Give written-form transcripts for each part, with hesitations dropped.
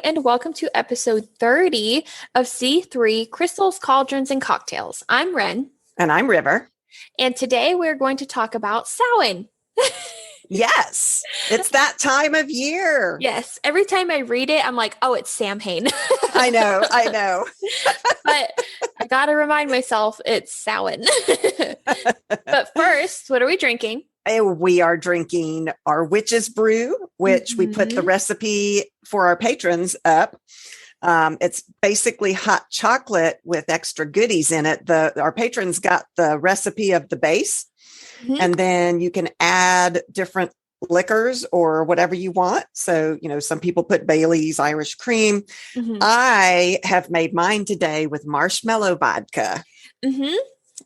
and welcome to episode 30 of C3 Crystals, Cauldrons, and Cocktails. I'm Wren. And I'm River. And today we're going to talk about Samhain. Yes, it's that time of year. Yes, every time I read it, I'm like, oh, it's Samhain. I know. But I got to remind myself it's Samhain. But first, what are we drinking? We are drinking our witch's brew, which we put the recipe for our patrons up. It's basically hot chocolate with extra goodies in it. Our patrons got the recipe of the base, and then you can add different liquors or whatever you want. So, some people put Bailey's Irish cream. I have made mine today with marshmallow vodka.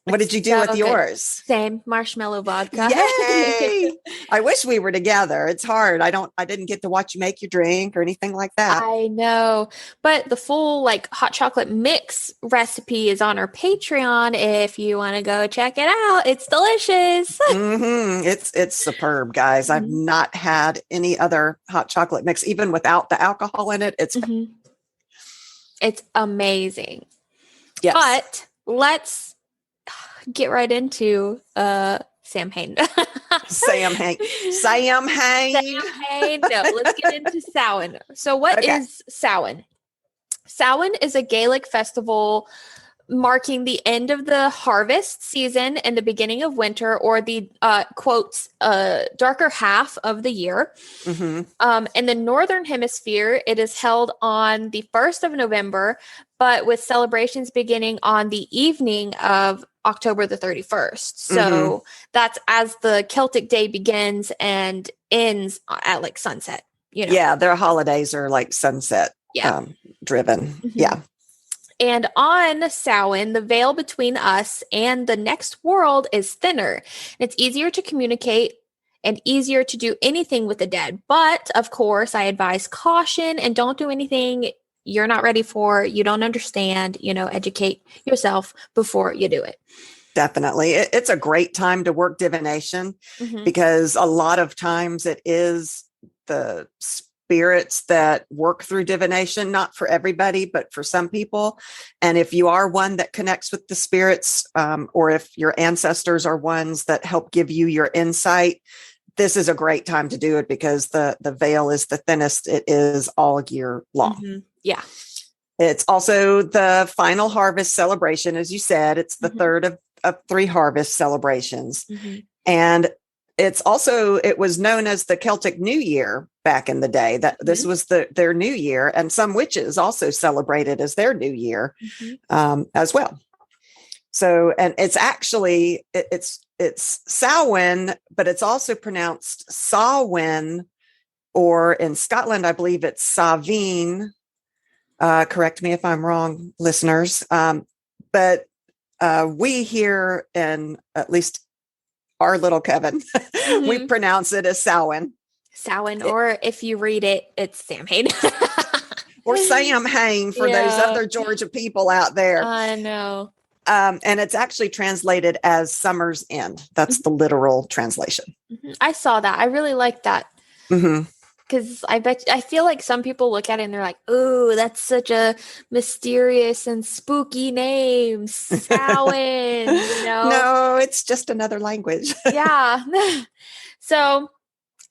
What did you do with yours? Same, marshmallow vodka. Yay! I wish we were together. It's hard. I didn't get to watch you make your drink or anything like that. I know. But the full hot chocolate mix recipe is on our Patreon if you want to go check it out. It's delicious. It's superb, guys. I've not had any other hot chocolate mix, even without the alcohol in it. It's amazing. Yes. But let's get right into Samhain. Samhain. No, let's get into Samhain. So what is Samhain? Samhain is a Gaelic festival marking the end of the harvest season and the beginning of winter, or the quotes darker half of the year. In the northern hemisphere, it is held on the 1st of November, but with celebrations beginning on the evening of October the 31st. So that's as the Celtic day begins and ends at sunset. Yeah, their holidays are sunset driven. Yeah. And on Samhain, the veil between us and the next world is thinner. It's easier to communicate and easier to do anything with the dead. But of course, I advise caution and don't do anything you're not ready for, you don't understand, educate yourself before you do it. Definitely. It's a great time to work divination because a lot of times it is the spirits that work through divination, not for everybody, but for some people. And if you are one that connects with the spirits, or if your ancestors are ones that help give you your insight, this is a great time to do it because the veil is the thinnest. It is all year long. Yeah. It's also the final harvest celebration. As you said, it's the third of 3 harvest celebrations. And it was known as the Celtic New Year back in the day, that this was their new year. And some witches also celebrated as their new year as well. So, and it's actually, it's Samhain, but it's also pronounced Samhain, or in Scotland, I believe it's Samhain. Correct me if I'm wrong, listeners. But we here in at least our little Kevin, we pronounce it as Samhain. Samhain, or if you read it, it's Samhain. Or Samhain for those other Georgia people out there. I know. And it's actually translated as summer's end. That's the literal translation. I saw that. I really like that. Because I feel like some people look at it and they're like, "Oh, that's such a mysterious and spooky name, Samhain." No, it's just another language. Yeah. So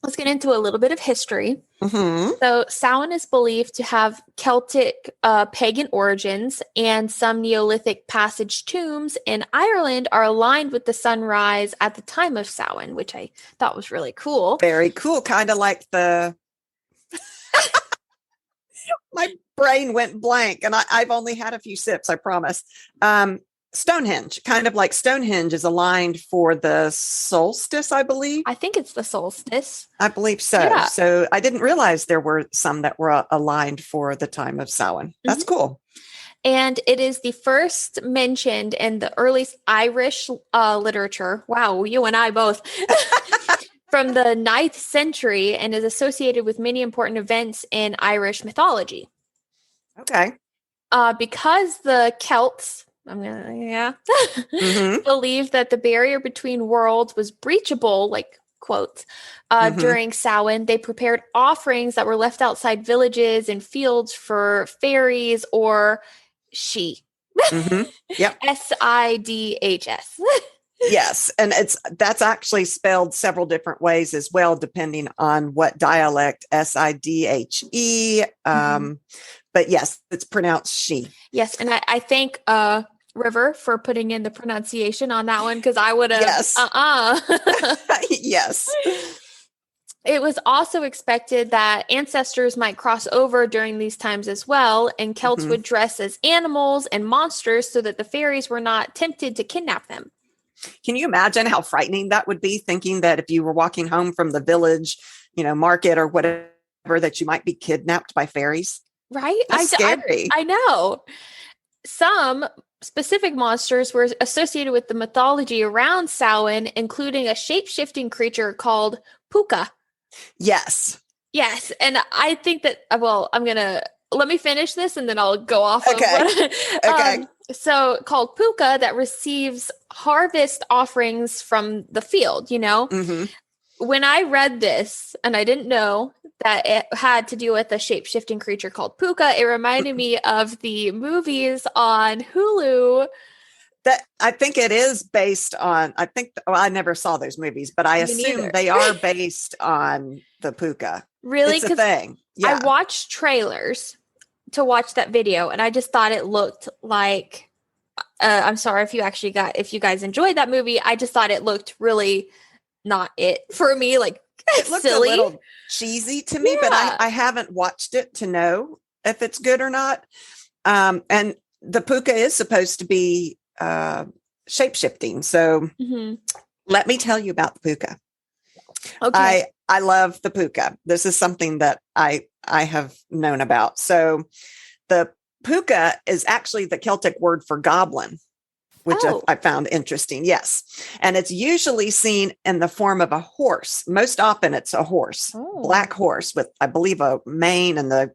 let's get into a little bit of history. So Samhain is believed to have Celtic pagan origins, and some Neolithic passage tombs in Ireland are aligned with the sunrise at the time of Samhain, which I thought was really cool. Very cool. Kind of like my brain went blank, and I've only had a few sips, I promise. Stonehenge, kind of like Stonehenge is aligned for the solstice, I believe. I think it's the solstice. I believe so. Yeah. So I didn't realize there were some that were aligned for the time of Samhain. That's cool. And it is the first mentioned in the earliest Irish literature. Wow, you and I both. From the 9th century, and is associated with many important events in Irish mythology. Okay. Because the Celts believed that the barrier between worlds was breachable, quotes, during Samhain. They prepared offerings that were left outside villages and fields for fairies or she. Yep. Sidhs. Yes. And that's actually spelled several different ways as well, depending on what dialect, Sidhe. But yes, it's pronounced she. Yes. And I thank River for putting in the pronunciation on that one, because I would have. Yes. Yes. It was also expected that ancestors might cross over during these times as well, and Celts would dress as animals and monsters so that the fairies were not tempted to kidnap them. Can you imagine how frightening that would be, thinking that if you were walking home from the village, market or whatever, that you might be kidnapped by fairies? Right? That's scary. I know. Some specific monsters were associated with the mythology around Samhain, including a shape-shifting creature called Puka. Yes. Yes. And I think that, let me finish this and then I'll go off. Okay. Okay. So called Puka, that receives harvest offerings from the field, When I read this and I didn't know that it had to do with a shape-shifting creature called Puka, it reminded me of the movies on Hulu. That I think it is based on, I never saw those movies, but I assume they are based on the Puka. Really? It's a thing. Yeah. I watched trailers to watch that video and I just thought it looked like, I'm sorry if you guys enjoyed that movie. I just thought it looked really not it for me. Like, it looked silly. A little cheesy to me, but I haven't watched it to know if it's good or not. And the Puka is supposed to be shape-shifting. So let me tell you about the Puka. Okay. I love the Puka. This is something that I have known about. So the Puka is actually the Celtic word for goblin, which I found interesting. Yes. And it's usually seen in the form of a horse. Most often it's a horse, black horse with, I believe, a mane, and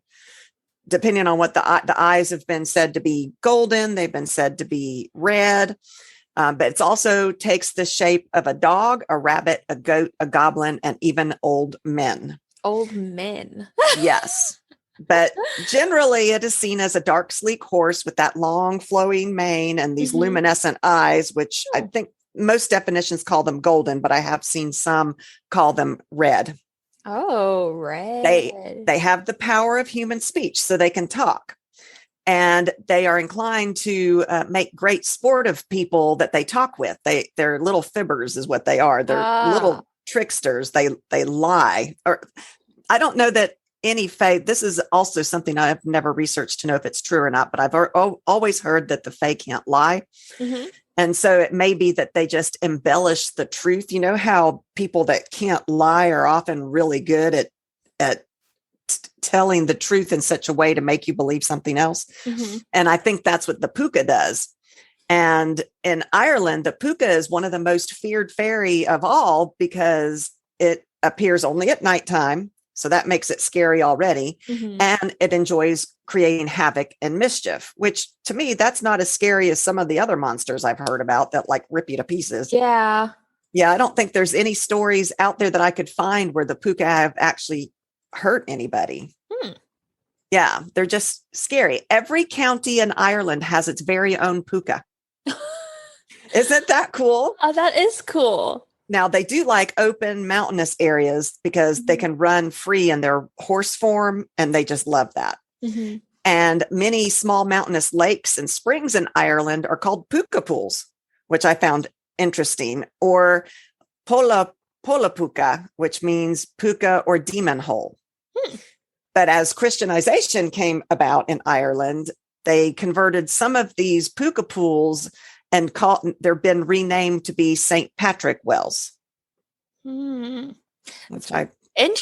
depending on what the eyes have been said to be golden, they've been said to be red. But it also takes the shape of a dog, a rabbit, a goat, a goblin, and even old men. Old men. Yes. But generally it is seen as a dark, sleek horse with that long flowing mane and these luminescent eyes, which I think most definitions call them golden, but I have seen some call them red. Oh, red. They have the power of human speech, so they can talk. And they are inclined to make great sport of people that they talk with. They're little fibbers is what they are. They're little tricksters. They lie. Or I don't know that any fae, this is also something I've never researched to know if it's true or not, but I've always heard that the fae can't lie. And so it may be that they just embellish the truth. You know how people that can't lie are often really good at telling the truth in such a way to make you believe something else. And I think that's what the Puka does. And in Ireland, the Puka is one of the most feared fairy of all because it appears only at nighttime. So that makes it scary already. And it enjoys creating havoc and mischief, which to me, that's not as scary as some of the other monsters I've heard about that like rip you to pieces. Yeah. Yeah. I don't think there's any stories out there that I could find where the Puka have actually hurt anybody. Yeah. They're just scary. Every county in Ireland has its very own Puka. Isn't that cool? Oh, that is cool. Now, they do like open mountainous areas because they can run free in their horse form, and they just love that. And many small mountainous lakes and springs in Ireland are called puka pools, which I found interesting, or pola puka, which means puka or demon hole. But as Christianization came about in Ireland, they converted some of these puka pools and they're been renamed to be St. Patrick Wells, which I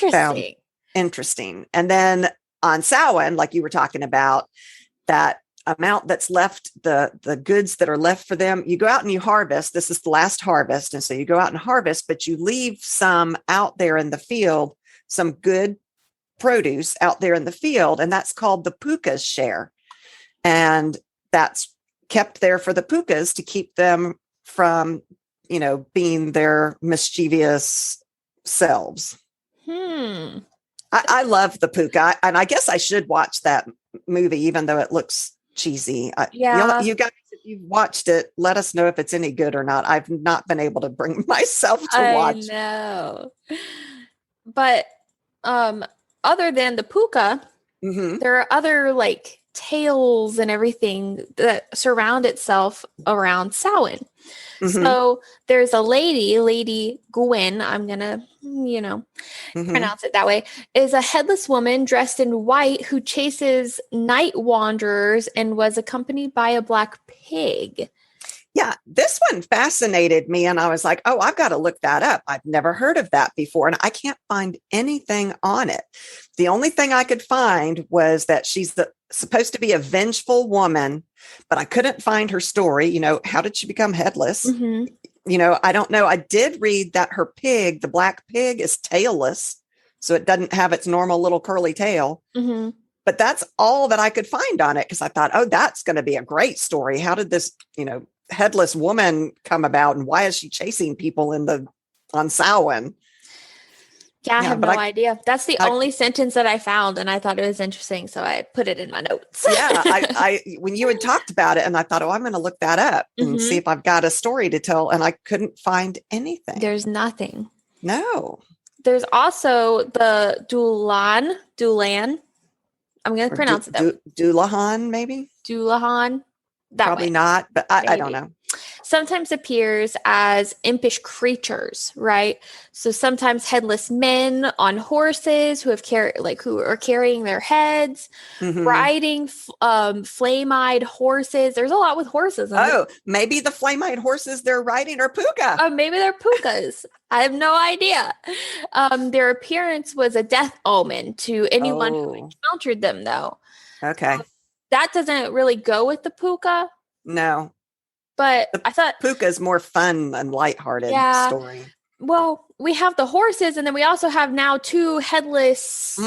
found interesting. And then on Samhain, like you were talking about, that amount that's left, the goods that are left for them, you go out and you harvest. This is the last harvest. And so you go out and harvest, but you leave some out there in the field, some good produce out there in the field. And that's called the Puka's share. And that's kept there for the Pukas to keep them from, being their mischievous selves. Hmm. I love the puka, and I guess I should watch that movie, even though it looks cheesy. You guys, if you've watched it, let us know if it's any good or not. I've not been able to bring myself to watch. I know. But other than the puka, there are other like tales and everything that surround itself around Samhain. So there's a Lady Gwen, I'm gonna, pronounce it that way, is a headless woman dressed in white who chases night wanderers and was accompanied by a black pig. Yeah, this one fascinated me, and I was like, oh, I've got to look that up. I've never heard of that before, and I can't find anything on it. The only thing I could find was that she's supposed to be a vengeful woman, but I couldn't find her story. How did she become headless? I don't know. I did read that her pig, the black pig, is tailless, so it doesn't have its normal little curly tail. But that's all that I could find on it, because I thought, oh, that's going to be a great story. How did this, headless woman come about, and why is she chasing people on Samhain? Yeah, I have no idea. That's the only sentence that I found, and I thought it was interesting, so I put it in my notes. Yeah, I when you had talked about it, and I thought, oh, I'm going to look that up and see if I've got a story to tell, and I couldn't find anything. There's nothing. No. There's also the Dulan. I'm going to pronounce it that. Dullahan, maybe? Dullahan. Probably not, but I don't know. Sometimes appears as impish creatures, right? So sometimes headless men on horses who are carrying their heads, riding flame-eyed horses. There's a lot with horses. Maybe the flame-eyed horses they're riding are puka. Oh, maybe they're pukas. I have no idea. Their appearance was a death omen to anyone who encountered them, though. Okay. That doesn't really go with the puka. No. But I thought puka is more fun and lighthearted story. Well, we have the horses, and then we also have now two headless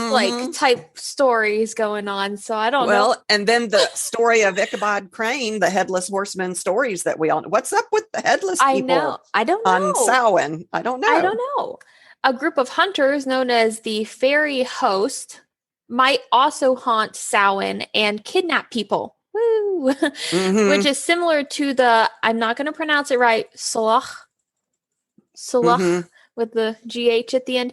type stories going on. So I don't know. Well, and then the story of Ichabod Crane, the headless horseman stories that we all know. What's up with the headless people? I don't know. On Samhain. I don't know. A group of hunters known as the fairy host might also haunt Samhain and kidnap people. Woo! Which is similar to the, I'm not going to pronounce it right, Solach, with the GH at the end,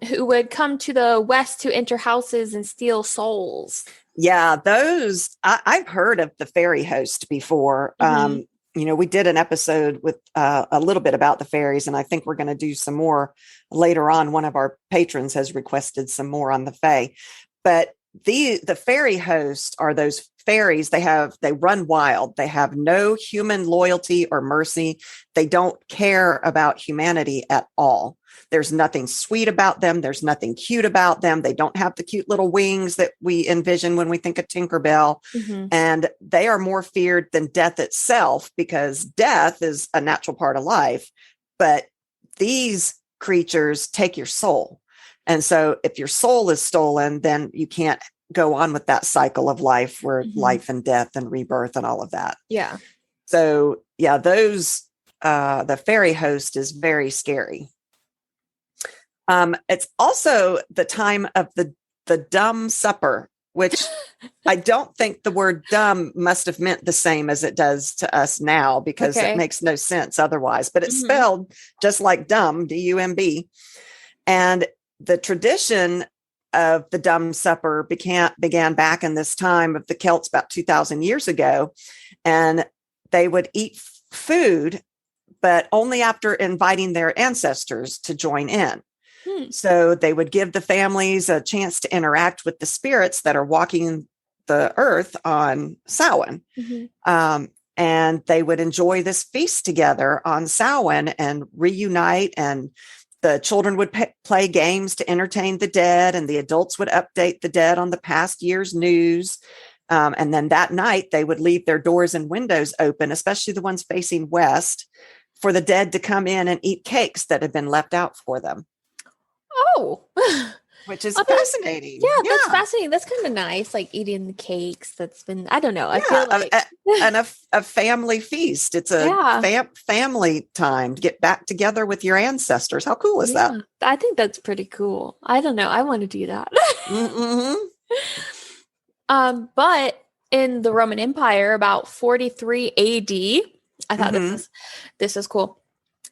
who would come to the west to enter houses and steal souls. Yeah, those, I've heard of the fairy host before. We did an episode with a little bit about the fairies, and I think we're going to do some more later on. One of our patrons has requested some more on the fae, but the fairy host are those fairies. They run wild. They have no human loyalty or mercy. They don't care about humanity at all. There's nothing sweet about them. There's nothing cute about them. They don't have the cute little wings that we envision when we think of Tinkerbell. And they are more feared than death itself, because death is a natural part of life. But these creatures take your soul. And so if your soul is stolen, then you can't go on with that cycle of life where life and death and rebirth and all of that. Yeah. So yeah, those, the fairy host is very scary. It's also the time of the dumb supper, which I don't think the word dumb must have meant the same as it does to us now, because it makes no sense otherwise, but it's spelled just like dumb, D-U-M-B. And the tradition of the dumb supper began back in this time of the Celts about 2,000 years ago. And they would eat food, but only after inviting their ancestors to join in. So they would give the families a chance to interact with the spirits that are walking the earth on Samhain. And they would enjoy this feast together on Samhain and reunite, and the children would play games to entertain the dead, and the adults would update the dead on the past year's news. And then that night, they would leave their doors and windows open, especially the ones facing west, for the dead to come in and eat cakes that had been left out for them. Oh, which is fascinating. Yeah, that's fascinating. That's kind of nice, like eating the cakes. That's been, I don't know. I feel like and a family feast. It's a family time to get back together with your ancestors. How cool is that? I think that's pretty cool. I don't know. I want to do that. But in the Roman Empire, about 43 AD, I thought this is cool.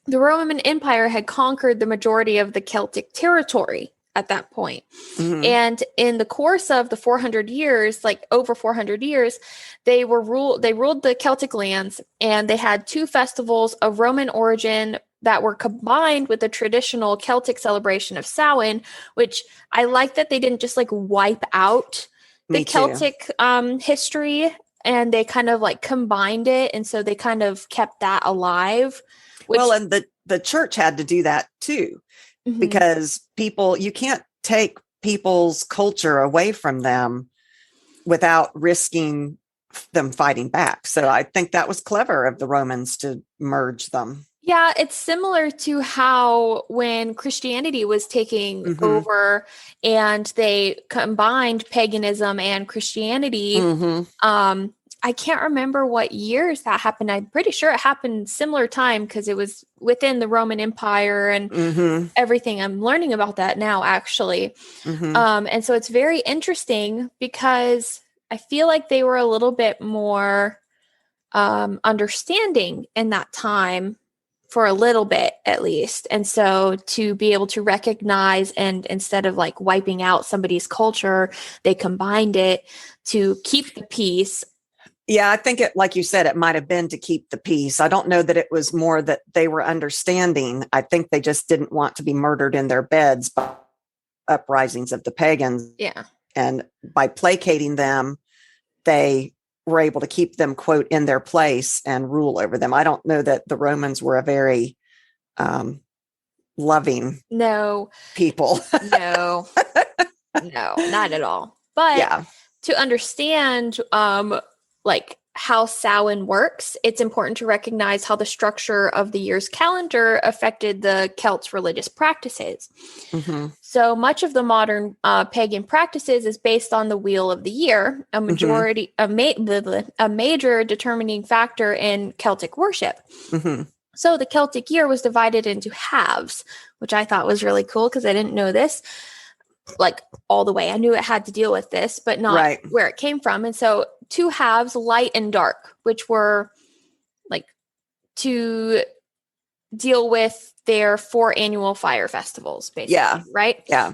The Roman Empire had conquered the majority of the Celtic territory at that point. And in the course of the 400 years, like over 400 years, they ruled the Celtic lands, and they had two festivals of Roman origin that were combined with the traditional Celtic celebration of Samhain, which I like that they didn't just like wipe out the Celtic history, and they kind of like combined it. And so they kind of kept that alive. And the church had to do that too, because you can't take people's culture away from them without risking them fighting back. So I think that was clever of the Romans to merge them. Yeah, it's similar to how when Christianity was taking over and they combined paganism and Christianity, I can't remember what years that happened. I'm pretty sure it happened similar time because it was within the Roman Empire and everything. I'm learning about that now, actually. And so it's very interesting because I feel like they were a little bit more understanding in that time, for a little bit at least. And so to be able to recognize, and instead of like wiping out somebody's culture, they combined it to keep the peace. Yeah, I think it, like you said, it might have been to keep the peace. I don't know that it was more that they were understanding. I think they just didn't want to be murdered in their beds by uprisings of the pagans. Yeah. And by placating them, they were able to keep them, quote, in their place and rule over them. I don't know that the Romans were a very loving people. No, not at all. But to understand like how Samhain works, it's important to recognize how the structure of the year's calendar affected the Celts' religious practices. So much of the modern pagan practices is based on the wheel of the year, a major determining factor in Celtic worship. So the Celtic year was divided into halves, which I thought was really cool because I didn't know this like all the way. I knew it had to deal with this, but not where it came from. And so 2 halves, light and dark, which were like to deal with their 4 annual fire festivals, basically. Right? Yeah.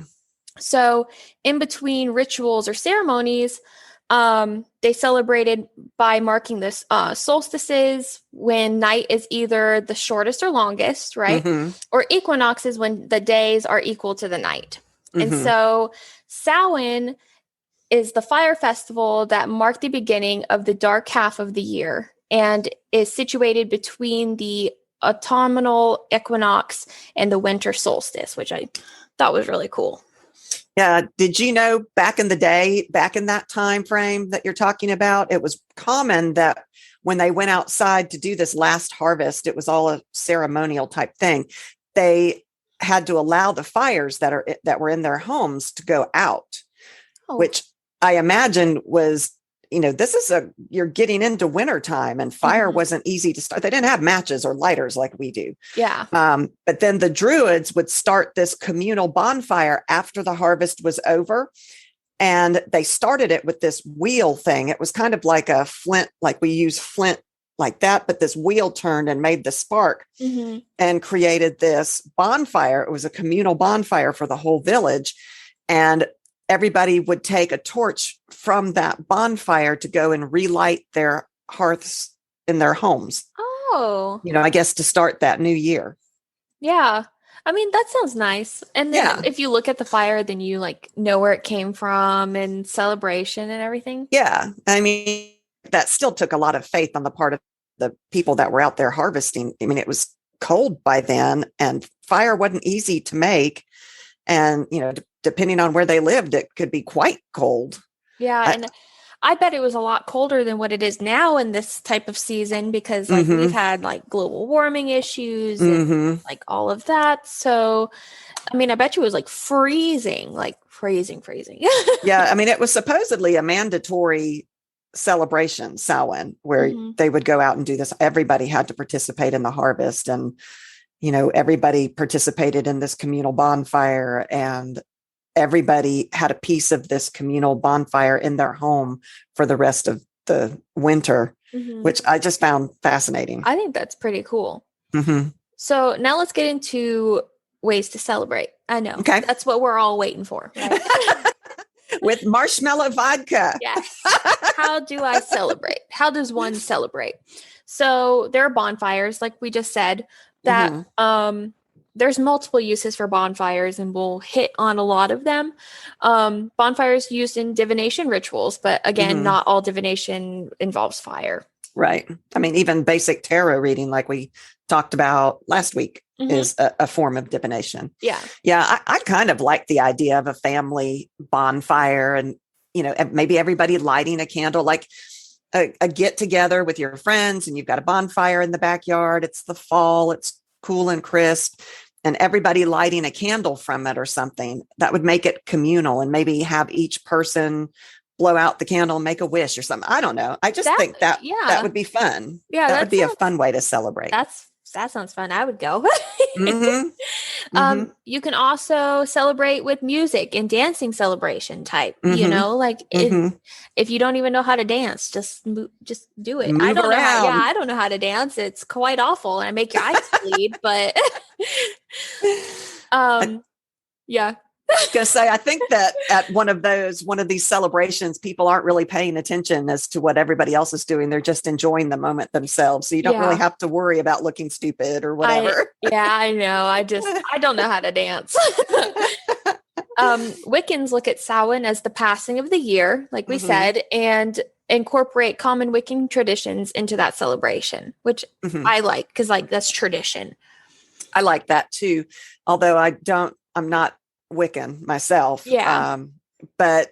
So in between rituals or ceremonies, they celebrated by marking this solstices, when night is either the shortest or longest, right? Or equinoxes, when the days are equal to the night. And so Samhain is the fire festival that marked the beginning of the dark half of the year and is situated between the autumnal equinox and the winter solstice, which I thought was really cool. Yeah. Did you know back in the day, back in that time frame that you're talking about, it was common that when they went outside to do this last harvest, it was all a ceremonial type thing. They had to allow the fires that were in their homes to go out, which I imagine was, you're getting into wintertime and fire wasn't easy to start. They didn't have matches or lighters like we do. Yeah. But then the Druids would start this communal bonfire after the harvest was over. And they started it with this wheel thing. It was kind of like a flint, like we use flint like that, but this wheel turned and made the spark and created this bonfire. It was a communal bonfire for the whole village. And everybody would take a torch from that bonfire to go and relight their hearths in their homes. Oh. I guess to start that new year. Yeah. I mean, that sounds nice. And then if you look at the fire, then you like know where it came from and celebration and everything. Yeah. I mean, that still took a lot of faith on the part of the people that were out there harvesting. I mean, it was cold by then and fire wasn't easy to make. And, depending on where they lived, it could be quite cold. Yeah. And I bet it was a lot colder than what it is now in this type of season because like we've had like global warming issues and like all of that. So, I mean, I bet you it was like freezing. Yeah. I mean, it was supposedly a mandatory celebration, Samhain, where they would go out and do this. Everybody had to participate in the harvest, and everybody participated in this communal bonfire, and everybody had a piece of this communal bonfire in their home for the rest of the winter, which I just found fascinating. I think that's pretty cool. So now let's get into ways to celebrate. I know. Okay. That's what we're all waiting for. Right? With marshmallow vodka. Yes. How do I celebrate? How does one celebrate? So there are bonfires, like we just said, that there's multiple uses for bonfires, and we'll hit on a lot of them. Bonfires used in divination rituals, but again, not all divination involves fire. Right. I mean, even basic tarot reading, like we talked about last week, is a form of divination. Yeah. Yeah. I kind of like the idea of a family bonfire, and, maybe everybody lighting a candle, like a get together with your friends, and you've got a bonfire in the backyard. It's the fall. It's cool and crisp, and everybody lighting a candle from it or something. That would make it communal, and maybe have each person blow out the candle and make a wish or something. I don't know. I just think that would be fun. Yeah. That would be a fun way to celebrate. That sounds fun. I would go. You can also celebrate with music and dancing celebration type, if you don't even know how to dance, just do it. I don't know I don't know how to dance. It's quite awful, and I make your eyes bleed, but yeah. I was going to say, I think that at one of these celebrations, people aren't really paying attention as to what everybody else is doing. They're just enjoying the moment themselves. So you don't really have to worry about looking stupid or whatever. I know. I don't know how to dance. Wiccans look at Samhain as the passing of the year, like we said, and incorporate common Wiccan traditions into that celebration, which I like because that's tradition. I like that too. Although I'm not Wiccan myself. Yeah. But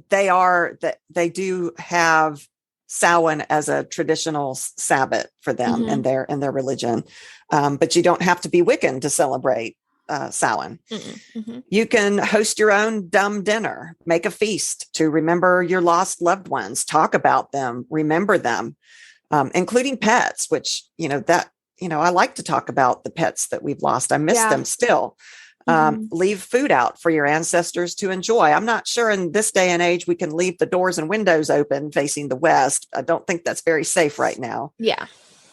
they do have Samhain as a traditional Sabbath for them in their religion. But you don't have to be Wiccan to celebrate Samhain. You can host your own dumb dinner, make a feast to remember your lost loved ones, talk about them, remember them, including pets, which, I like to talk about the pets that we've lost. I miss them still. Leave food out for your ancestors to enjoy. I'm not sure in this day and age we can leave the doors and windows open facing the west. I don't think that's very safe right now. Yeah.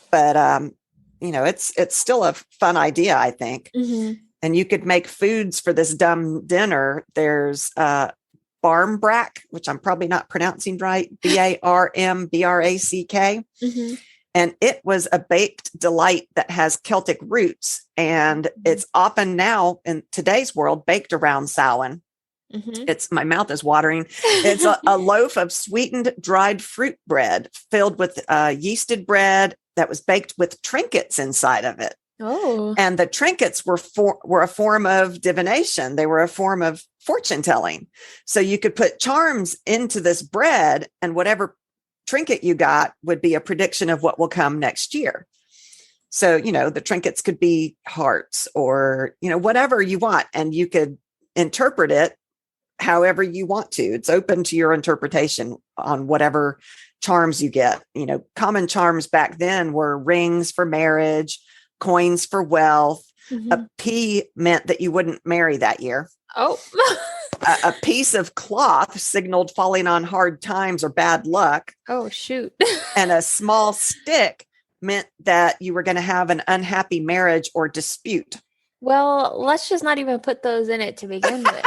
But, it's still a fun idea, I think. And you could make foods for this dumb dinner. There's barmbrack, which I'm probably not pronouncing right, BARMBRACK. And it was a baked delight that has Celtic roots. And it's often now in today's world baked around Samhain. My mouth is watering. It's a loaf of sweetened dried fruit bread filled with yeasted bread that was baked with trinkets inside of it. Oh. And the trinkets were a form of divination. They were a form of fortune telling. So you could put charms into this bread, and whatever trinket you got would be a prediction of what will come next year. So, the trinkets could be hearts or, whatever you want, and you could interpret it however you want to. It's open to your interpretation on whatever charms you get. Common charms back then were rings for marriage, coins for wealth. A P meant that you wouldn't marry that year. Oh. A piece of cloth signaled falling on hard times or bad luck. Oh, shoot. And a small stick meant that you were going to have an unhappy marriage or dispute. Well, let's just not even put those in it to begin with.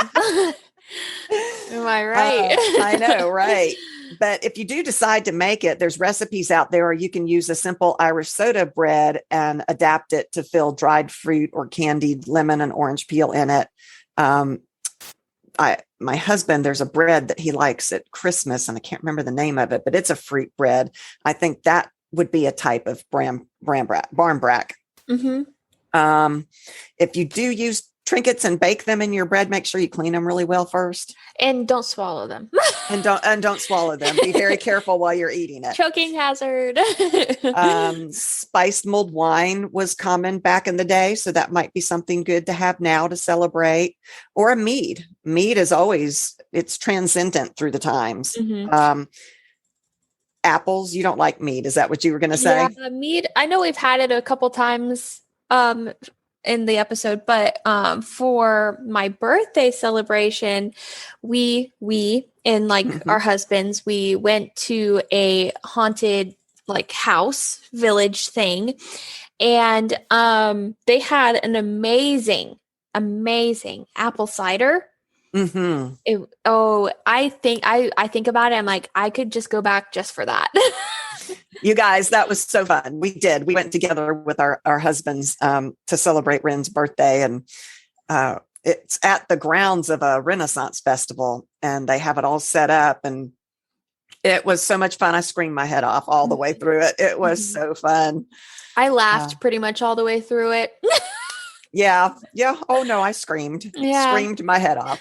Am I right? I know, right? But if you do decide to make it, there's recipes out there, or you can use a simple Irish soda bread and adapt it to fill dried fruit or candied lemon and orange peel in it. My husband, there's a bread that he likes at Christmas, and I can't remember the name of it, but it's a fruit bread. I think that would be a type of barmbrack. If you do use trinkets and bake them in your bread, make sure you clean them really well first. And don't swallow them. And don't swallow them. Be very careful while you're eating it. Choking hazard. Spiced mulled wine was common back in the day, so that might be something good to have now to celebrate. Or a mead. Mead is always, it's transcendent through the times. Apples, you don't like mead. Is that what you were going to say? Yeah, mead. I know we've had it a couple times in the episode, but for my birthday celebration, we and like our husbands, we went to a haunted like house village thing, and they had an amazing apple cider. I think about it. I'm like, I could just go back just for that. You guys, that was so fun. We went together with our husbands to celebrate Wren's birthday, and it's at the grounds of a Renaissance festival, and they have it all set up, and it was so much fun. I screamed my head off all the way through it. It was so fun. I laughed pretty much all the way through it. Yeah. Oh no, I screamed my head off.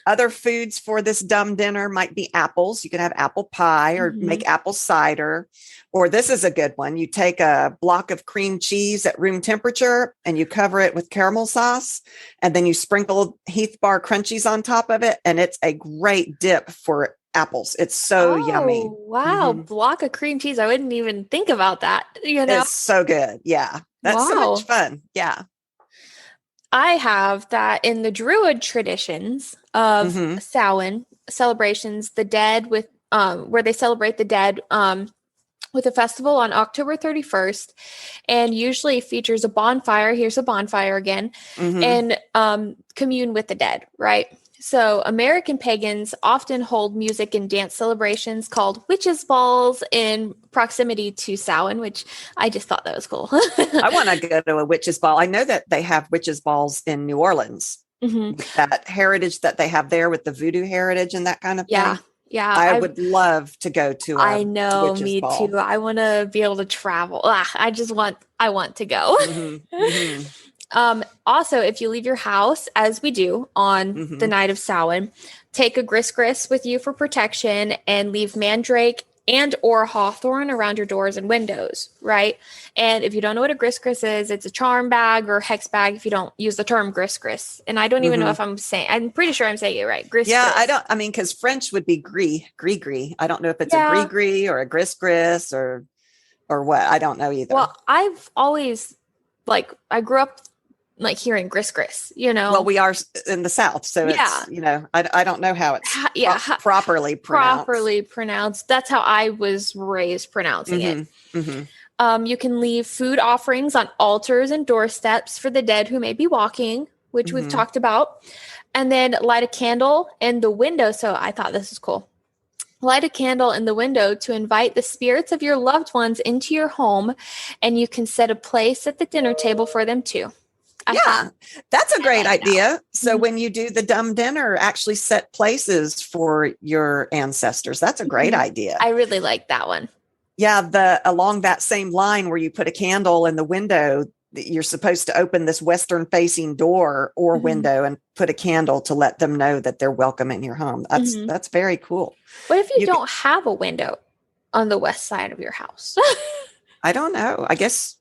Other foods for this dumb dinner might be apples. You can have apple pie or make apple cider. Or this is a good one. You take a block of cream cheese at room temperature and you cover it with caramel sauce. And then you sprinkle Heath Bar Crunchies on top of it. And it's a great dip for apples. It's so yummy. Wow. Block of cream cheese. I wouldn't even think about that. It's so good. Yeah. That's so much fun. Yeah. I have that in the Druid traditions of Samhain celebrations, the dead with where they celebrate the dead with a festival on October 31st, and usually features a bonfire. Here's a bonfire again, and commune with the dead, right? So American pagans often hold music and dance celebrations called witches' balls in proximity to Samhain, which I just thought that was cool. I want to go to a witches' ball. I know that they have witches' balls in New Orleans. That heritage that they have there with the voodoo heritage and that kind of thing. Yeah. I would love to go to I know, me ball. Too. I want to be able to travel. I want to go. Also, if you leave your house, as we do on the night of Samhain, take a gris with you for protection and leave mandrake and or hawthorn around your doors and windows, right? And if you don't know what a gris is, it's a charm bag or hex bag if you don't use the term gris. And I don't even know if I'm pretty sure I'm saying it right. Gris. Yeah, because French would be gris. I don't know if it's a gris or a gris or what. I don't know either. Well, I've always, I grew up hearing gris, Well, we are in the South, so it's, I don't know how it's properly pronounced. That's how I was raised pronouncing it. You can leave food offerings on altars and doorsteps for the dead who may be walking, which we've talked about, and then light a candle in the window. So I thought this was cool. Light a candle in the window to invite the spirits of your loved ones into your home, and you can set a place at the dinner table for them too. That's a great idea. So when you do the dumb dinner, actually set places for your ancestors. That's a great idea. I really like that one. Yeah, along that same line where you put a candle in the window, you're supposed to open this western facing door or window and put a candle to let them know that they're welcome in your home. That's very cool. What if you don't have a window on the west side of your house? I don't know. I guess.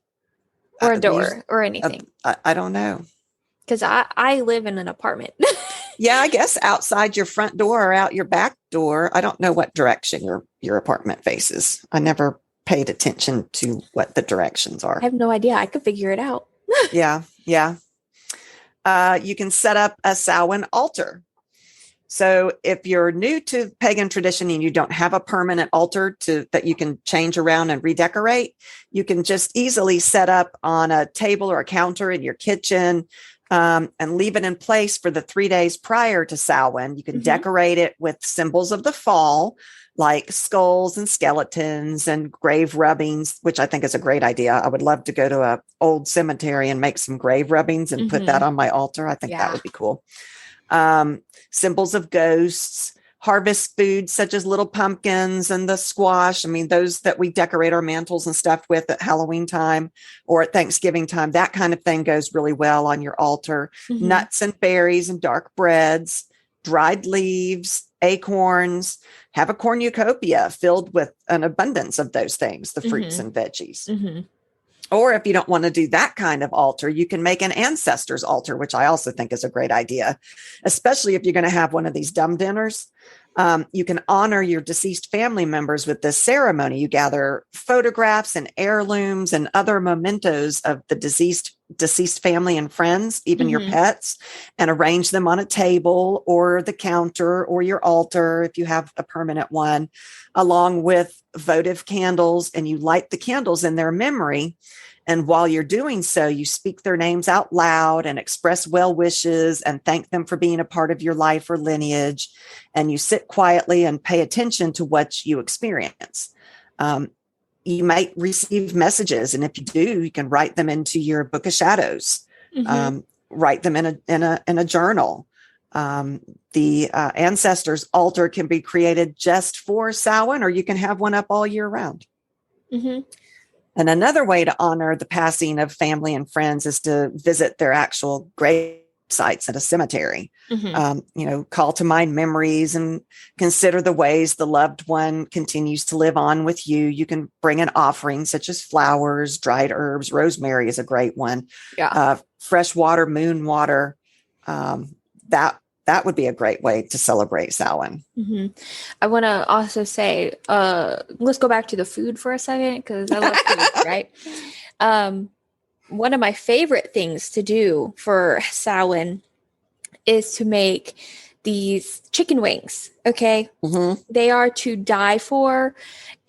Or a door or anything. I don't know. Because I live in an apartment. Yeah, I guess outside your front door or out your back door. I don't know what direction your apartment faces. I never paid attention to what the directions are. I have no idea. I could figure it out. Yeah. You can set up a Samhain altar. So if you're new to pagan tradition and you don't have a permanent altar that you can change around and redecorate, you can just easily set up on a table or a counter in your kitchen and leave it in place for the 3 days prior to Samhain. You can decorate it with symbols of the fall, like skulls and skeletons and grave rubbings, which I think is a great idea. I would love to go to an old cemetery and make some grave rubbings and put that on my altar. I think that would be cool. Symbols of ghosts, harvest foods such as little pumpkins and the squash. I mean, those that we decorate our mantles and stuff with at Halloween time or at Thanksgiving time, that kind of thing goes really well on your altar. Nuts and berries and dark breads, dried leaves, acorns, have a cornucopia filled with an abundance of those things, the fruits and veggies. Or if you don't want to do that kind of altar, you can make an ancestors altar, which I also think is a great idea, especially if you're going to have one of these dumb dinners. You can honor your deceased family members with this ceremony. You gather photographs and heirlooms and other mementos of the deceased family and friends, even your pets, and arrange them on a table or the counter or your altar if you have a permanent one, along with votive candles, and you light the candles in their memory. And while you're doing so, you speak their names out loud and express well wishes and thank them for being a part of your life or lineage. And you sit quietly and pay attention to what you experience. You might receive messages, and if you do, you can write them into your book of shadows. Write them in a journal. The ancestors altar can be created just for Samhain, or you can have one up all year round. And another way to honor the passing of family and friends is to visit their actual grave sites at a cemetery. Call to mind memories and consider the ways the loved one continues to live on with you. You can bring an offering such as flowers, dried herbs. Rosemary is a great one. Fresh water, moon water. That would be a great way to celebrate Samhain. I want to also say, let's go back to the food for a second, because I love food, right? One of my favorite things to do for Samhain is to make these chicken wings. Okay. They are to die for.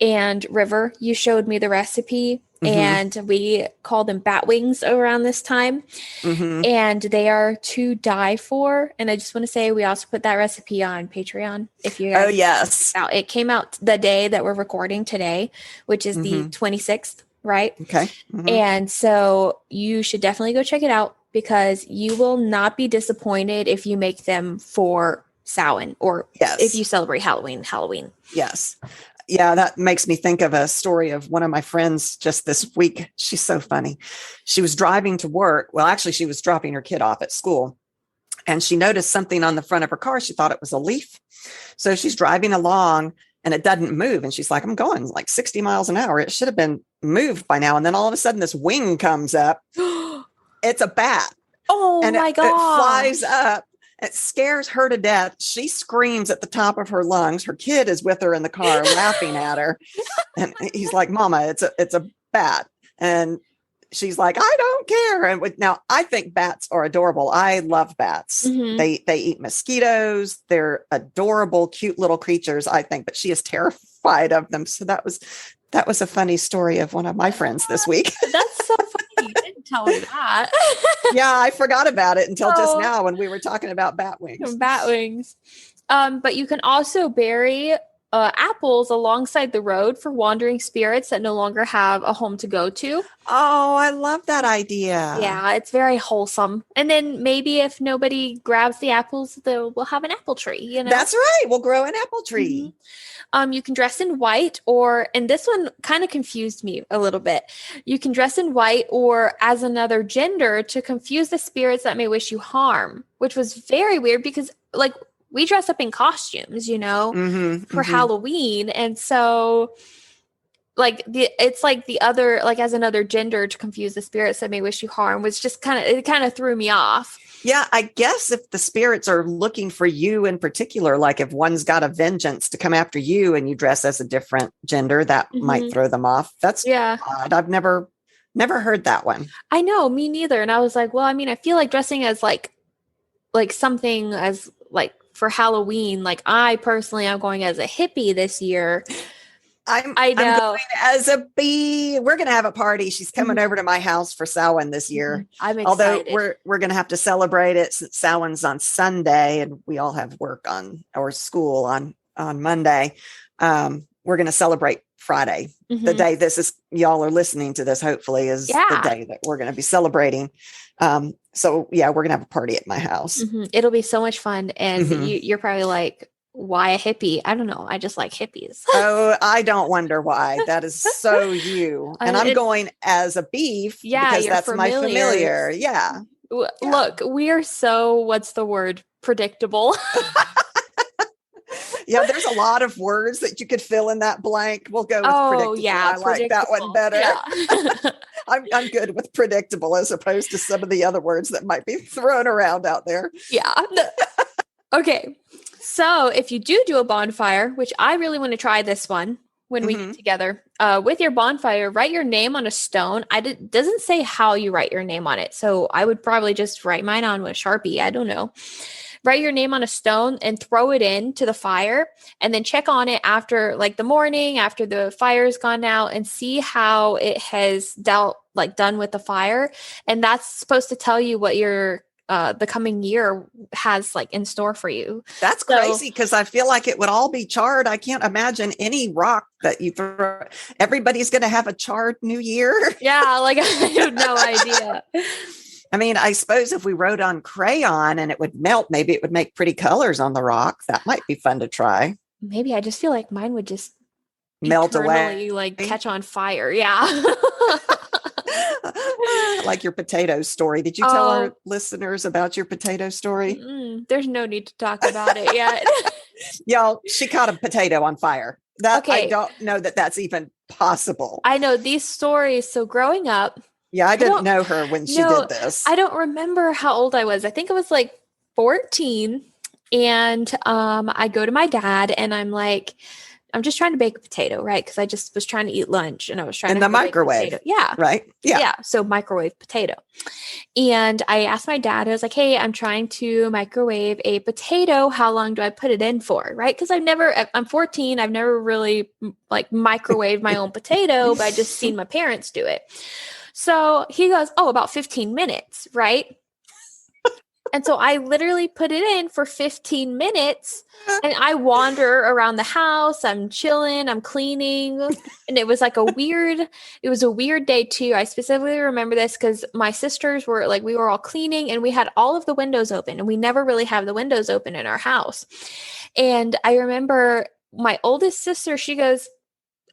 And River, you showed me the recipe. And we call them bat wings around this time. And they are to die for. And I just want to say, we also put that recipe on Patreon. If you guys, oh yes, it came out the day that we're recording today, which is the 26th, right? Okay. And so you should definitely go check it out, because you will not be disappointed if you make them for Samhain, or if you celebrate Halloween. Yes. Yeah, that makes me think of a story of one of my friends just this week. She's so funny. She was driving to work. Well, actually, she was dropping her kid off at school, and she noticed something on the front of her car. She thought it was a leaf. So she's driving along and it doesn't move. And she's like, I'm going like 60 miles an hour. It should have been moved by now. And then all of a sudden this wing comes up. It's a bat. Oh my God. It flies up. It scares her to death. She screams at the top of her lungs. Her kid is with her in the car laughing at her. And he's like, Mama, it's a bat. And she's like, I don't care. And now I think bats are adorable. I love bats. They eat mosquitoes. They're adorable, cute little creatures, I think, but she is terrified of them. So that was a funny story of one of my friends this week. That's so funny. You didn't tell me that. Yeah, I forgot about it until just now when we were talking about bat wings. Bat wings. But you can also bury apples alongside the road for wandering spirits that no longer have a home to go to. Oh, I love that idea. Yeah, it's very wholesome. And then maybe if nobody grabs the apples, we'll have an apple tree, you know? That's right. We'll grow an apple tree. You can dress in white, and this one kind of confused me a little bit. You can dress in white or as another gender to confuse the spirits that may wish you harm, which was very weird because like we dress up in costumes, for Halloween. And so it's like the other, like as another gender to confuse the spirits that may wish you harm was just it kind of threw me off. Yeah, I guess if the spirits are looking for you in particular, like if one's got a vengeance to come after you and you dress as a different gender, that might throw them off. That's odd. I've never heard that one. I know, me neither. And I was like, well, I mean, I feel like dressing as like something as like for Halloween, like I personally am going as a hippie this year. I'm going as a bee. We're going to have a party. She's coming over to my house for Samhain this year. I'm excited. Although we're going to have to celebrate it since Samhain's on Sunday and we all have work or school on Monday. We're going to celebrate Friday. The day y'all are listening to this, hopefully is the day that we're going to be celebrating. So yeah, we're going to have a party at my house. It'll be so much fun. And you're probably like, why a hippie? I don't know. I just like hippies. Oh, I don't wonder why. That is so you. And I'm going as a beef because that's my familiar. Yeah. Look, we are so, what's the word? Predictable. Yeah, there's a lot of words that you could fill in that blank. We'll go with predictable. Yeah, I like that one better. Yeah. I'm good with predictable as opposed to some of the other words that might be thrown around out there. Yeah. Okay. So if you do a bonfire, which I really want to try this one when we get together, with your bonfire, write your name on a stone. Doesn't say how you write your name on it. So I would probably just write mine on with a Sharpie. I don't know. Write your name on a stone and throw it into the fire, and then check on it after like the morning, after the fire's gone out, and see how it has done with the fire. And that's supposed to tell you what your the coming year has like in store for you. That's crazy, because I feel like it would all be charred. I can't imagine any rock that you throw. Everybody's going to have a charred new year. Yeah, like I have no idea. I mean, I suppose if we wrote on crayon and it would melt, maybe it would make pretty colors on the rock. That might be fun to try. Maybe. I just feel like mine would just melt away, like catch on fire. Yeah. Like your potato story. Did you tell our listeners about your potato story? There's no need to talk about it yet. Y'all, she caught a potato on fire. Okay. I don't know that that's even possible. I know these stories. So growing up. Yeah, I didn't know her when she did this. I don't remember how old I was. I think it was like 14. And I go to my dad and I'm like, I'm just trying to bake a potato, right? Because I just was trying to eat lunch and I was trying to the microwave. Yeah. Right. Yeah. Yeah. So microwave potato. And I asked my dad, I was like, hey, I'm trying to microwave a potato. How long do I put it in for? Right. Because I'm 14. I've never really like microwaved my own potato, but I just seen my parents do it. So he goes, about 15 minutes. Right. And so I literally put it in for 15 minutes and I wander around the house. I'm chilling, I'm cleaning. And it was like a weird day too. I specifically remember this because my sisters were like, we were all cleaning and we had all of the windows open and we never really have the windows open in our house. And I remember my oldest sister, she goes,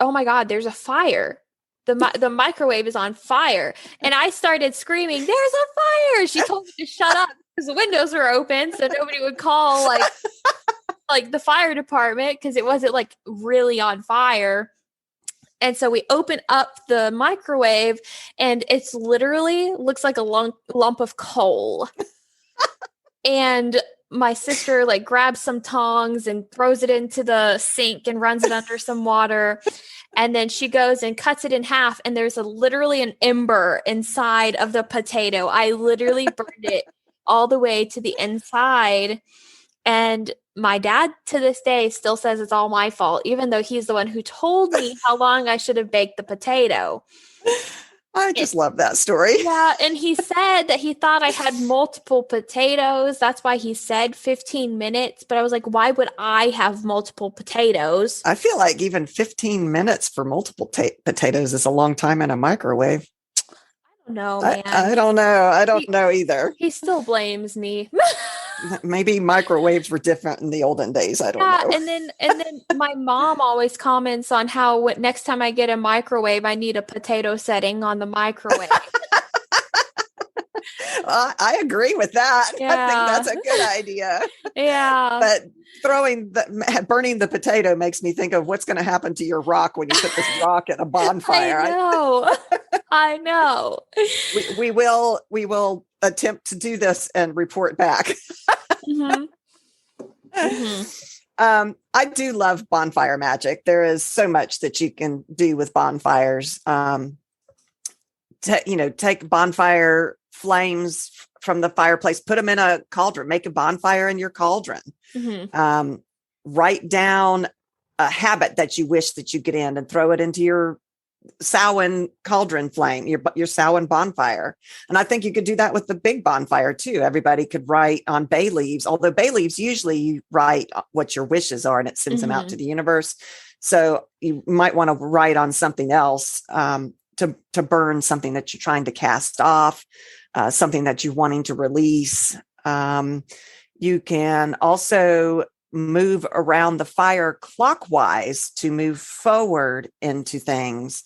oh my God, there's a fire. The microwave is on fire. And I started screaming, there's a fire. She told me to shut up because the windows were open so nobody would call like the fire department because it wasn't like really on fire. And so we open up the microwave and it's literally looks like a lump of coal. And my sister like grabs some tongs and throws it into the sink and runs it under some water. And then she goes and cuts it in half. And there's literally an ember inside of the potato. I literally burned it all the way to the inside. And my dad to this day still says it's all my fault, even though he's the one who told me how long I should have baked the potato. I just love that story. Yeah. And he said that he thought I had multiple potatoes. That's why he said 15 minutes. But I was like, why would I have multiple potatoes? I feel like even 15 minutes for multiple potatoes is a long time in a microwave. I don't know, man. I don't know. I don't know either. He still blames me. Maybe microwaves were different in the olden days. I don't know. And then my mom always comments on how next time I get a microwave, I need a potato setting on the microwave. I agree with that. Yeah. I think that's a good idea. Yeah. But burning the potato makes me think of what's going to happen to your rock when you put this rock in a bonfire. I know. We will attempt to do this and report back. Mm-hmm. Mm-hmm. I do love bonfire magic. There is so much that you can do with bonfires. Take bonfire flames from the fireplace, put them in a cauldron, make a bonfire in your cauldron. Mm-hmm. Write down a habit that you wish that you get in and throw it into your Samhain cauldron flame, your Samhain bonfire. And I think you could do that with the big bonfire too. Everybody could write on bay leaves, although bay leaves, usually you write what your wishes are and it sends them out to the universe. So you might want to write on something else to burn something that you're trying to cast off, something that you're wanting to release. You can also move around the fire clockwise to move forward into things.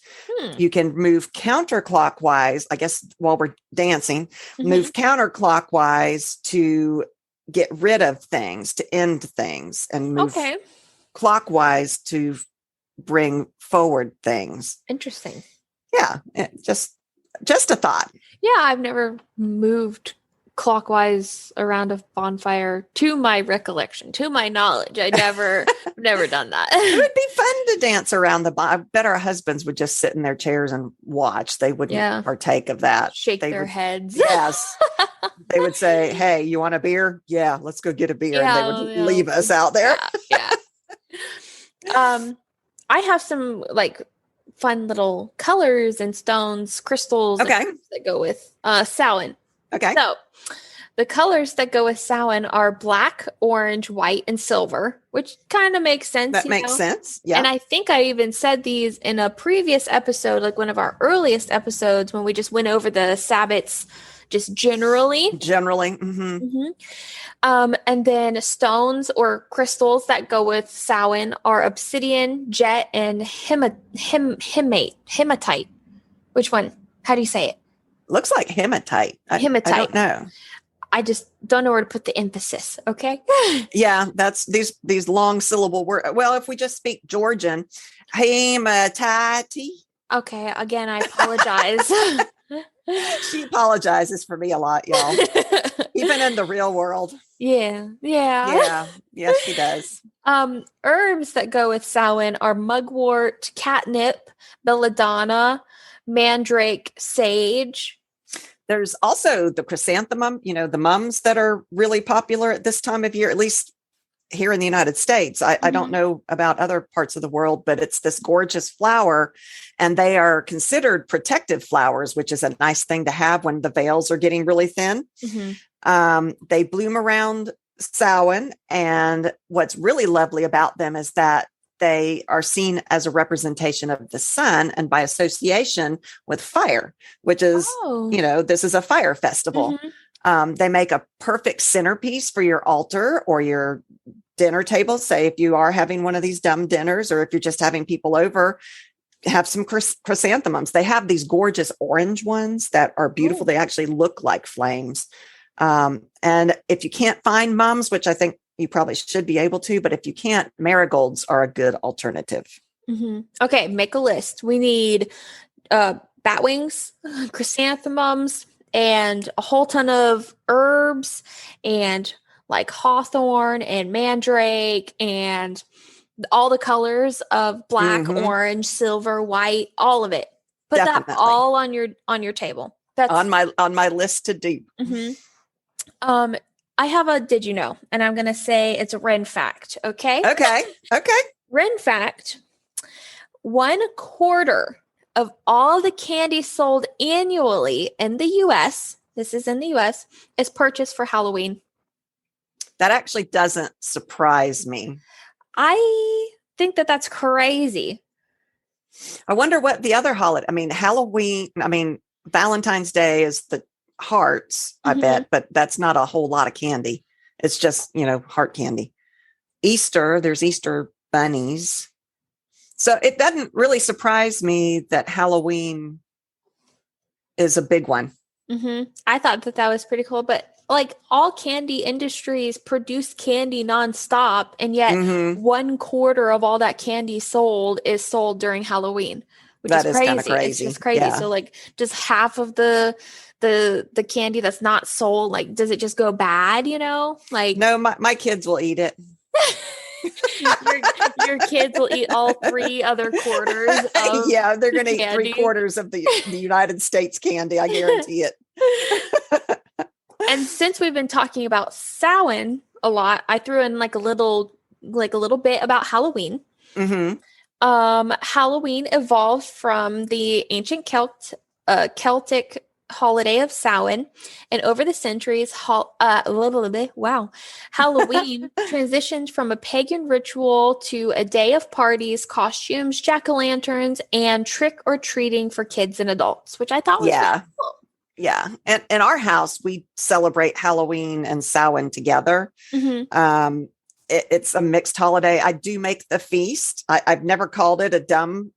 You can move counterclockwise, I guess, while we're dancing, move counterclockwise to get rid of things, to end things, and move clockwise to bring forward things. Interesting. Yeah. Just a thought. Yeah. I've never moved clockwise around a bonfire to my recollection, to my knowledge. Never done that. It would be fun to dance around I bet our husbands would just sit in their chairs and watch. They wouldn't partake of that. Shake their heads. Yes. They would say, hey, you want a beer? Yeah, let's go get a beer. And they would leave us out there. Yeah. I have some like fun little colors and stones, crystals that go with Samhain. Okay. So the colors that go with Samhain are black, orange, white, and silver, which kind of makes sense. That makes sense. Yeah. And I think I even said these in a previous episode, like one of our earliest episodes when we just went over the Sabbats just generally. And then stones or crystals that go with Samhain are obsidian, jet, and hematite. Which one? How do you say it? Looks like hematite. Hematite. I don't know. I just don't know where to put the emphasis. Okay. Yeah, that's these long syllable words. Well, if we just speak Georgian, hematite. Okay. Again, I apologize. She apologizes for me a lot, y'all. Even in the real world. Yeah. Yes, she does. Herbs that go with Samhain are mugwort, catnip, belladonna, mandrake, sage. There's also the chrysanthemum, the mums that are really popular at this time of year, at least here in the United States. I don't know about other parts of the world, but it's this gorgeous flower, and they are considered protective flowers, which is a nice thing to have when the veils are getting really thin. They bloom around Samhain, and what's really lovely about them is that they are seen as a representation of the sun and by association with fire, which is, this is a fire festival. They make a perfect centerpiece for your altar or your dinner table. Say if you are having one of these dumb dinners, or if you're just having people over, have some chrysanthemums. They have these gorgeous orange ones that are beautiful. They actually look like flames. And if you can't find mums, which I think you probably should be able to, but if you can't, marigolds are a good alternative. Okay, make a list. We need bat wings, chrysanthemums, and a whole ton of herbs, and like hawthorn and mandrake, and all the colors of black, orange, silver, white, all of it. Put that all on your table. That's on my list to do. I have a did you know, and I'm going to say it's a Wren fact. Okay. Wren fact: 1/4 of all the candy sold annually in the U.S. This is in the U.S. is purchased for Halloween. That actually doesn't surprise me. I think that's crazy. I wonder what the other holiday. Halloween. Valentine's Day is the hearts, I bet, but that's not a whole lot of candy. It's just, heart candy. Easter, there's Easter bunnies. So it doesn't really surprise me that Halloween is a big one. I thought that was pretty cool, but like all candy industries produce candy nonstop, and yet 1/4 of all that candy sold is sold during Halloween, which is crazy. Kind of crazy. It's just crazy. Yeah. So like just half of the candy that's not sold, like, does it just go bad? Like, no, my kids will eat it. your kids will eat all 3 other quarters. Yeah, they're going to eat 3/4 of the United States candy. I guarantee it. And since we've been talking about Samhain a lot, I threw in like a little bit about Halloween. Halloween evolved from the ancient Celtic holiday of Samhain, and over the centuries, Halloween transitioned from a pagan ritual to a day of parties, costumes, jack-o'-lanterns, and trick-or-treating for kids and adults, which I thought was really cool. Yeah. And in our house, we celebrate Halloween and Samhain together. it's a mixed holiday. I do make the feast. I've never called it a dumb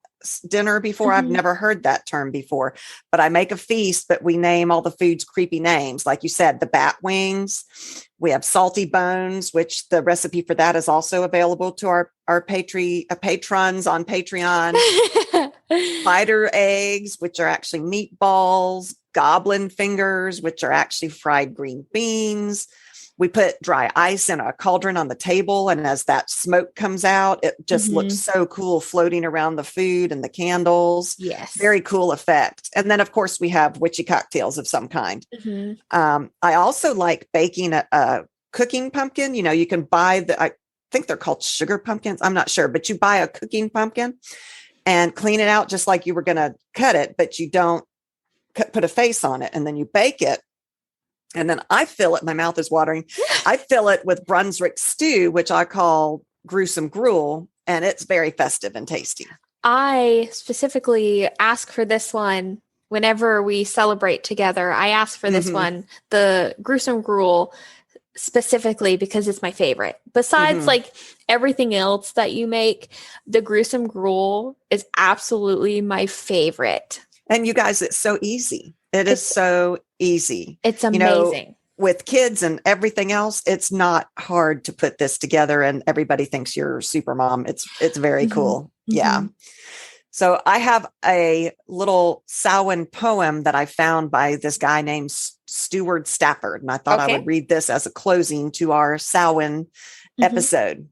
dinner before. I've never heard that term before, but I make a feast, but we name all the foods creepy names. Like you said, the bat wings, we have salty bones, which the recipe for that is also available to our patrons on Patreon. Spider eggs, which are actually meatballs, goblin fingers, which are actually fried green beans. We put dry ice in a cauldron on the table, and as that smoke comes out, it just looks so cool floating around the food and the candles. Yes. Very cool effect. And then, of course, we have witchy cocktails of some kind. I also like baking a cooking pumpkin. You know, you can buy I think they're called sugar pumpkins. I'm not sure, but you buy a cooking pumpkin and clean it out just like you were going to cut it, but you don't put a face on it, and then you bake it. And then I fill it, my mouth is watering. I fill it with Brunswick stew, which I call gruesome gruel, and it's very festive and tasty. I specifically ask for this one whenever we celebrate together. I ask for this one, the gruesome gruel, specifically because it's my favorite. Besides like everything else that you make, the gruesome gruel is absolutely my favorite. And you guys, it's so easy. It's so easy. It's amazing. You know, with kids and everything else, it's not hard to put this together, and everybody thinks you're super mom. It's very cool. Yeah. So I have a little Samhain poem that I found by this guy named Stuart Stafford. And I thought I would read this as a closing to our Samhain episode.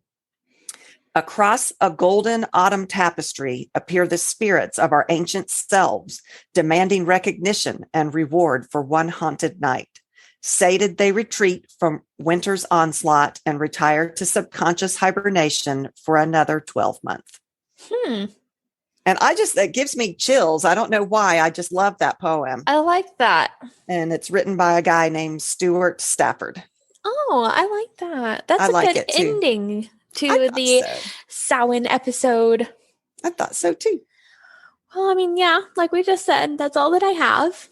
Across a golden autumn tapestry appear the spirits of our ancient selves, demanding recognition and reward for one haunted night. Sated, they retreat from winter's onslaught and retire to subconscious hibernation for another 12-month. And that gives me chills. I don't know why. I just love that poem. I like that. And it's written by a guy named Stuart Stafford. Oh, I like that. That's a good ending to the Samhain episode. I thought so too. Well, I mean, yeah, like we just said, that's all that I have.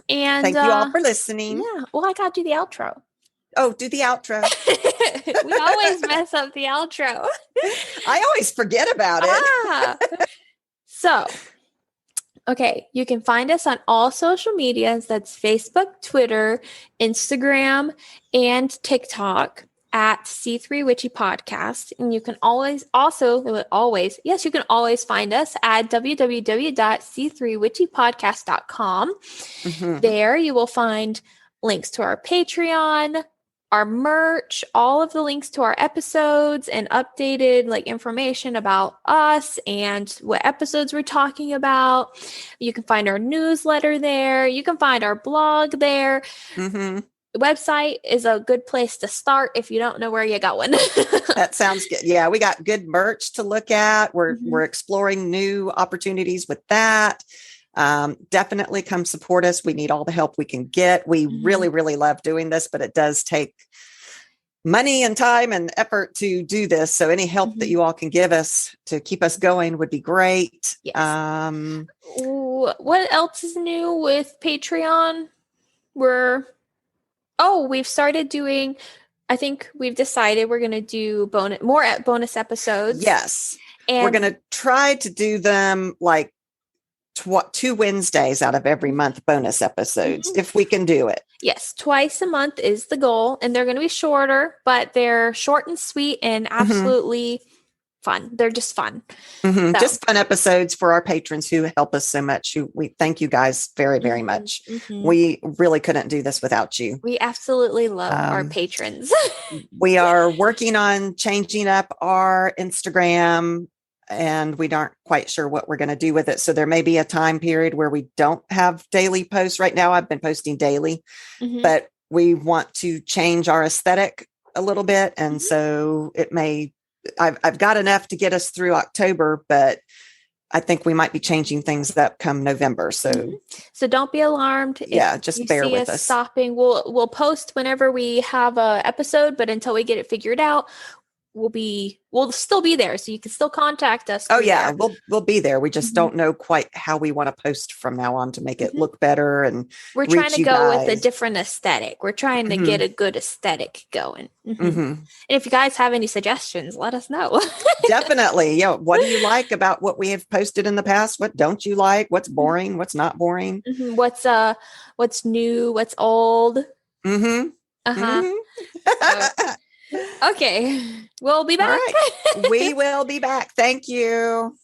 And thank you all for listening. Yeah. Well, I got to do the outro. Oh, do the outro. We always mess up the outro. I always forget about it. So, okay, you can find us on all social medias. That's Facebook, Twitter, Instagram, and TikTok at C3 Witchy Podcast. And you can you can always find us at www.c3witchypodcast.com. There you will find links to our Patreon, our merch, all of the links to our episodes, and updated information about us and what episodes we're talking about. You can find our newsletter there. You can find our blog there. The website is a good place to start if you don't know where you're going. That sounds good. Yeah, we got good merch to look at. We're exploring new opportunities with that. Definitely come support us. We need all the help we can get. We really, really love doing this, but it does take money and time and effort to do this. So any help that you all can give us to keep us going would be great. Yes. What else is new with Patreon? We've started doing, I think we've decided we're going to do bonus episodes. Yes. And we're going to try to do them 2 Wednesdays out of every month, bonus episodes, if we can do it. Yes. Twice a month is the goal, and they're going to be shorter, but they're short and sweet and absolutely fun. They're just fun. So. Just fun episodes for our patrons who help us so much. We thank you guys very, very much. We really couldn't do this without you. We absolutely love our patrons. We are working on changing up our Instagram, and we aren't quite sure what we're going to do with it. So there may be a time period where we don't have daily posts. Right now, I've been posting daily, but we want to change our aesthetic a little bit. And so it may, I've got enough to get us through October, but I think we might be changing things up come November. So, so don't be alarmed. Just bear with us. Stopping. We'll post whenever we have a episode, but until we get it figured out, we'll still be there, so you can still contact us. Oh yeah, there. we'll be there. We just don't know quite how we want to post from now on to make it look better, and we're trying to go with a different aesthetic. We're trying to get a good aesthetic going. And if you guys have any suggestions, let us know. Definitely. Yeah. What do you like about what we have posted in the past? What don't you like? What's boring? What's not boring? What's new? What's old? Okay. We'll be back. All right. We will be back. Thank you.